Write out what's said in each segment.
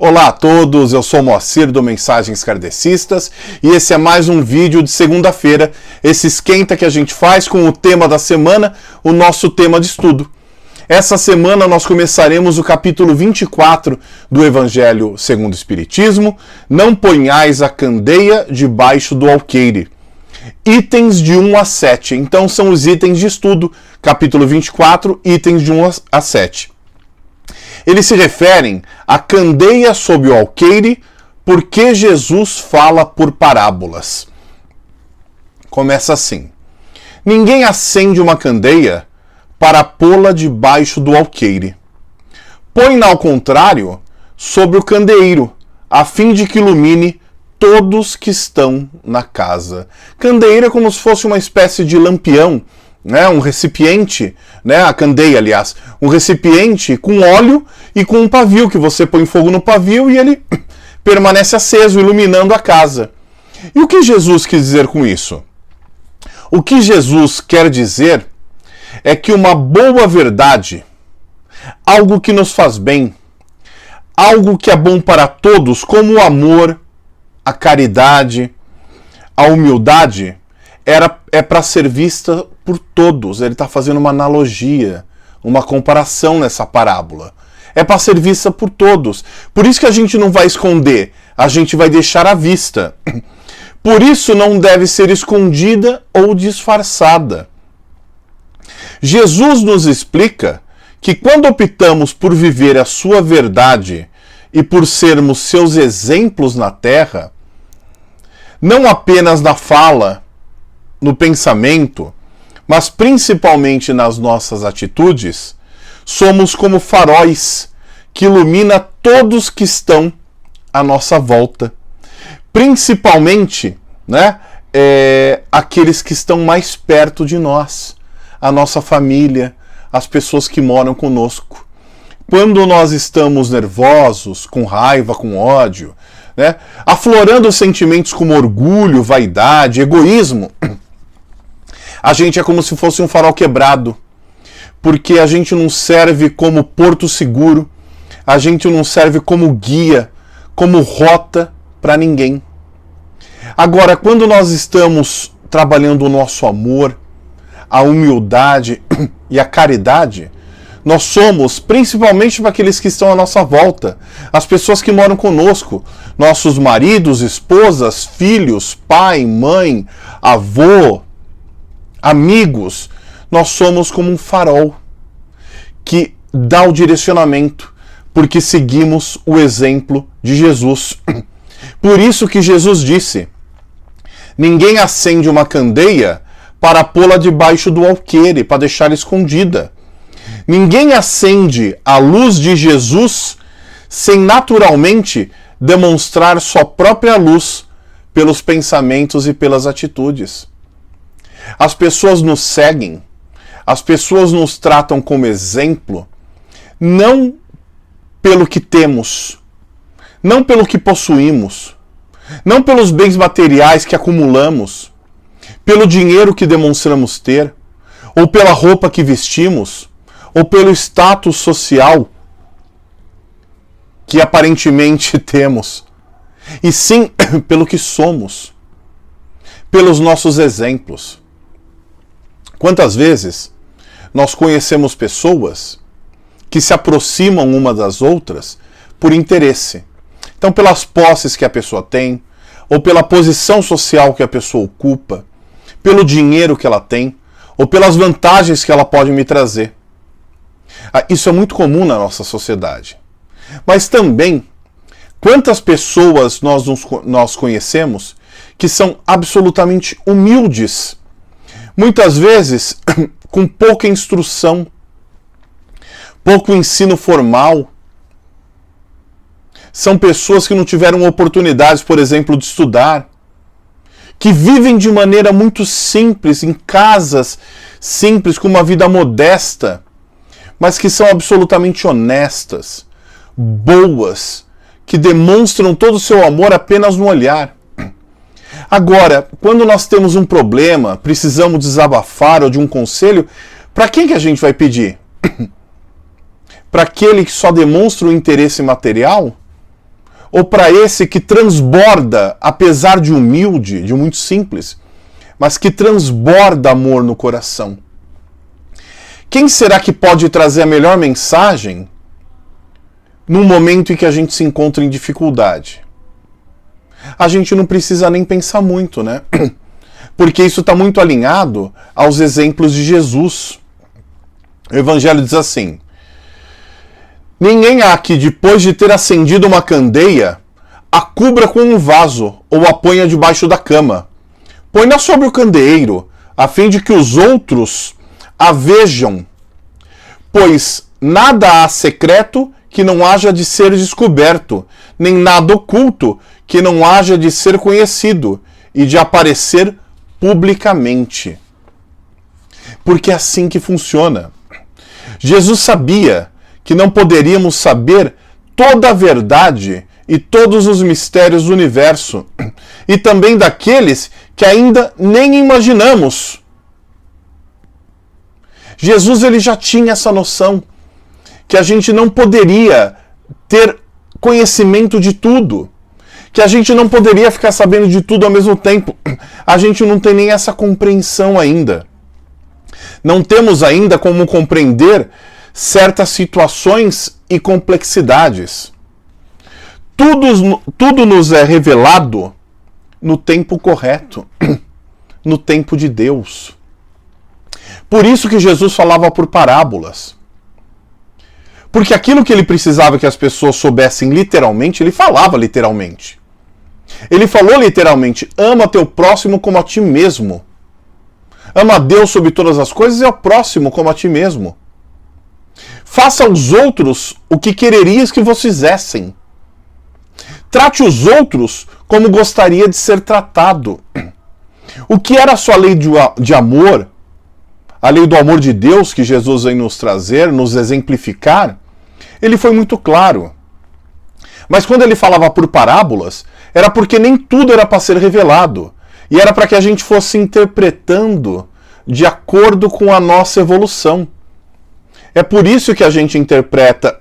Olá a todos, eu sou Moacir do Mensagens Kardecistas e esse é mais um vídeo de segunda-feira, esse esquenta que a gente faz com o tema da semana, o nosso tema de estudo. Essa semana nós começaremos o capítulo 24 do Evangelho segundo o Espiritismo, Não ponhais a candeia debaixo do alqueire. Itens de 1 a 7, então são os itens de estudo, capítulo 24, itens de 1 a 7. Eles se referem à candeia sob o alqueire, porque Jesus fala por parábolas. Começa assim: ninguém acende uma candeia para pô-la debaixo do alqueire. Põe-na ao contrário sobre o candeeiro, a fim de que ilumine todos que estão na casa. Candeeiro é como se fosse uma espécie de lampião, né, um recipiente, né, a candeia, aliás, um recipiente com óleo e com um pavio, que você põe fogo no pavio e ele permanece aceso, iluminando a casa. E o que Jesus quis dizer com isso? O que Jesus quer dizer é que uma boa verdade, algo que nos faz bem, algo que é bom para todos, como o amor, a caridade, a humildade, é para ser vista por todos. Ele está fazendo uma analogia, uma comparação nessa parábola. É para ser vista por todos. Por isso que a gente não vai esconder, a gente vai deixar à vista. Por isso não deve ser escondida ou disfarçada. Jesus nos explica que quando optamos por viver a sua verdade e por sermos seus exemplos na terra, não apenas na fala, no pensamento, mas principalmente nas nossas atitudes, somos como faróis que ilumina todos que estão à nossa volta. Principalmente, né, aqueles que estão mais perto de nós, a nossa família, as pessoas que moram conosco. Quando nós estamos nervosos, com raiva, com ódio, né, aflorando sentimentos como orgulho, vaidade, egoísmo, a gente é como se fosse um farol quebrado, porque a gente não serve como porto seguro, a gente não serve como guia, como rota para ninguém. Agora, quando nós estamos trabalhando o nosso amor, a humildade e a caridade, nós somos, principalmente para aqueles que estão à nossa volta, as pessoas que moram conosco, nossos maridos, esposas, filhos, pai, mãe, avô, amigos. Nós somos como um farol que dá o direcionamento, porque seguimos o exemplo de Jesus. Por isso que Jesus disse: ninguém acende uma candeia para pô-la debaixo do alqueire, para deixar escondida. Ninguém acende a luz de Jesus sem naturalmente demonstrar sua própria luz pelos pensamentos e pelas atitudes. As pessoas nos seguem, as pessoas nos tratam como exemplo, não pelo que temos, não pelo que possuímos, não pelos bens materiais que acumulamos, pelo dinheiro que demonstramos ter, ou pela roupa que vestimos, ou pelo status social que aparentemente temos, e sim pelo que somos, pelos nossos exemplos. Quantas vezes nós conhecemos pessoas que se aproximam uma das outras por interesse? Então, pelas posses que a pessoa tem, ou pela posição social que a pessoa ocupa, pelo dinheiro que ela tem, ou pelas vantagens que ela pode me trazer. Isso é muito comum na nossa sociedade. Mas também, quantas pessoas nós conhecemos que são absolutamente humildes, muitas vezes com pouca instrução, pouco ensino formal. São pessoas que não tiveram oportunidades, por exemplo, de estudar, que vivem de maneira muito simples, em casas simples, com uma vida modesta, mas que são absolutamente honestas, boas, que demonstram todo o seu amor apenas no olhar. Agora, quando nós temos um problema, precisamos desabafar ou de um conselho, para quem que a gente vai pedir? Para aquele que só demonstra o interesse material? ou para esse que transborda, apesar de humilde, de muito simples, mas que transborda amor no coração? Quem será que pode trazer a melhor mensagem num momento em que a gente se encontra em dificuldade? A gente não precisa nem pensar muito, né? Porque isso está muito alinhado aos exemplos de Jesus. O Evangelho diz assim: ninguém há que, depois de ter acendido uma candeia, a cubra com um vaso ou a ponha debaixo da cama. Põe-na sobre o candeeiro, a fim de que os outros a vejam. Pois nada há secreto que não haja de ser descoberto, nem nada oculto que não haja de ser conhecido e de aparecer publicamente. Porque é assim que funciona. Jesus sabia que não poderíamos saber toda a verdade e todos os mistérios do universo, e também daqueles que ainda nem imaginamos. Jesus ele já tinha essa noção, que a gente não poderia ter conhecimento de tudo, que a gente não poderia ficar sabendo de tudo ao mesmo tempo. A gente não tem nem essa compreensão ainda. Não temos ainda como compreender certas situações e complexidades. Tudo nos é revelado no tempo correto, no tempo de Deus. Por isso que Jesus falava por parábolas. Porque aquilo que ele precisava que as pessoas soubessem literalmente, ele falava literalmente. Ele falou literalmente: ama teu próximo como a ti mesmo. Ama a Deus sobre todas as coisas e ao próximo como a ti mesmo. Faça aos outros o que quererias que vos fizessem. Trate os outros como gostaria de ser tratado. O que era a sua lei de amor, a lei do amor de Deus que Jesus vem nos trazer, nos exemplificar, ele foi muito claro. Mas quando ele falava por parábolas, era porque nem tudo era para ser revelado. E era para que a gente fosse interpretando de acordo com a nossa evolução. É por isso que a gente interpreta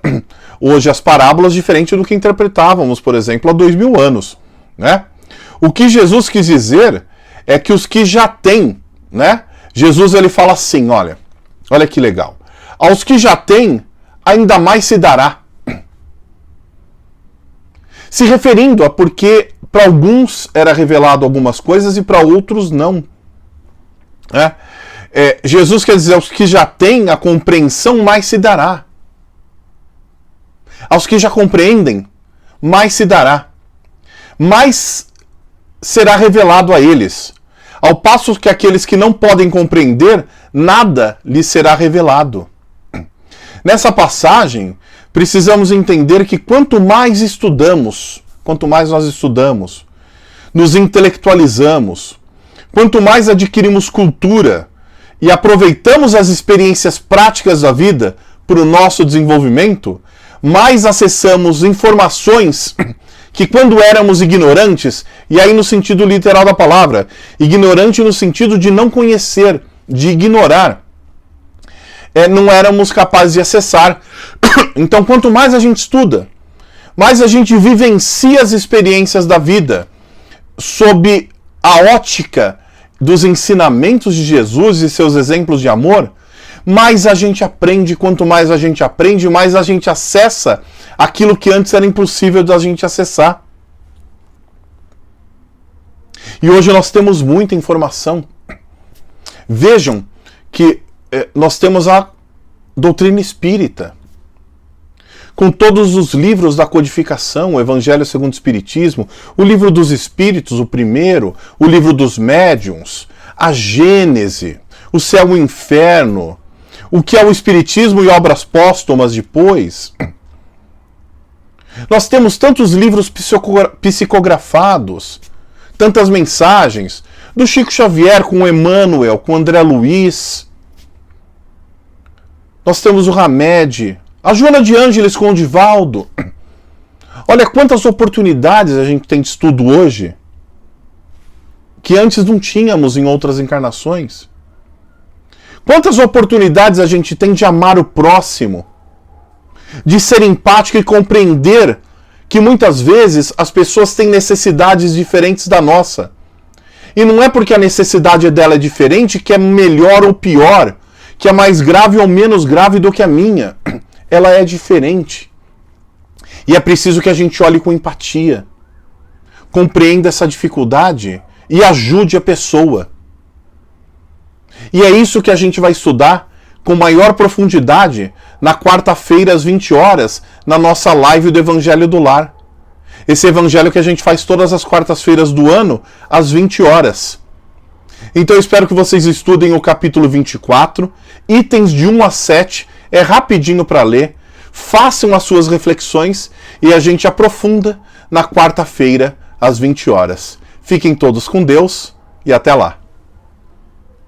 hoje as parábolas diferente do que interpretávamos, por exemplo, há 2000 anos. Né? O que Jesus quis dizer é que os que já têm, né? Jesus ele fala assim, olha que legal. Aos que já têm, ainda mais se dará. Se referindo a porque para alguns era revelado algumas coisas e para outros não. Jesus quer dizer, aos que já têm a compreensão, mais se dará. Aos que já compreendem, mais se dará. Mais será revelado a eles. Ao passo que aqueles que não podem compreender, nada lhes será revelado. Nessa passagem, precisamos entender que quanto mais nós estudamos, nos intelectualizamos, quanto mais adquirimos cultura e aproveitamos as experiências práticas da vida para o nosso desenvolvimento, mais acessamos informações que quando éramos ignorantes, e aí no sentido literal da palavra, ignorante no sentido de não conhecer, de ignorar, não éramos capazes de acessar. Então, quanto mais a gente estuda, mais a gente vivencia as experiências da vida sob a ótica dos ensinamentos de Jesus e seus exemplos de amor, mais a gente aprende. Quanto mais a gente aprende, mais a gente acessa aquilo que antes era impossível da gente acessar. E hoje nós temos muita informação. Vejam que nós temos a doutrina espírita, com todos os livros da codificação, o Evangelho segundo o Espiritismo, o livro dos Espíritos, o primeiro, o livro dos Médiuns, a Gênese, o Céu e o Inferno, o que é o Espiritismo e obras póstumas depois. Nós temos tantos livros psicografados, tantas mensagens, do Chico Xavier com o Emmanuel, com o André Luiz. Nós temos o Hamed, a Joana de Ângeles com o Divaldo. Olha quantas oportunidades a gente tem de estudo hoje que antes não tínhamos em outras encarnações. Quantas oportunidades a gente tem de amar o próximo, de ser empático e compreender que muitas vezes as pessoas têm necessidades diferentes da nossa. E não é porque a necessidade dela é diferente que é melhor ou pior, que é mais grave ou menos grave do que a minha. Ela é diferente. E é preciso que a gente olhe com empatia, compreenda essa dificuldade e ajude a pessoa. E é isso que a gente vai estudar com maior profundidade na quarta-feira às 20 horas, na nossa live do Evangelho do Lar. Esse evangelho que a gente faz todas as quartas-feiras do ano, às 20 horas. Então eu espero que vocês estudem o capítulo 24, itens de 1 a 7, é rapidinho para ler, façam as suas reflexões e a gente aprofunda na quarta-feira, às 20 horas. Fiquem todos com Deus e até lá.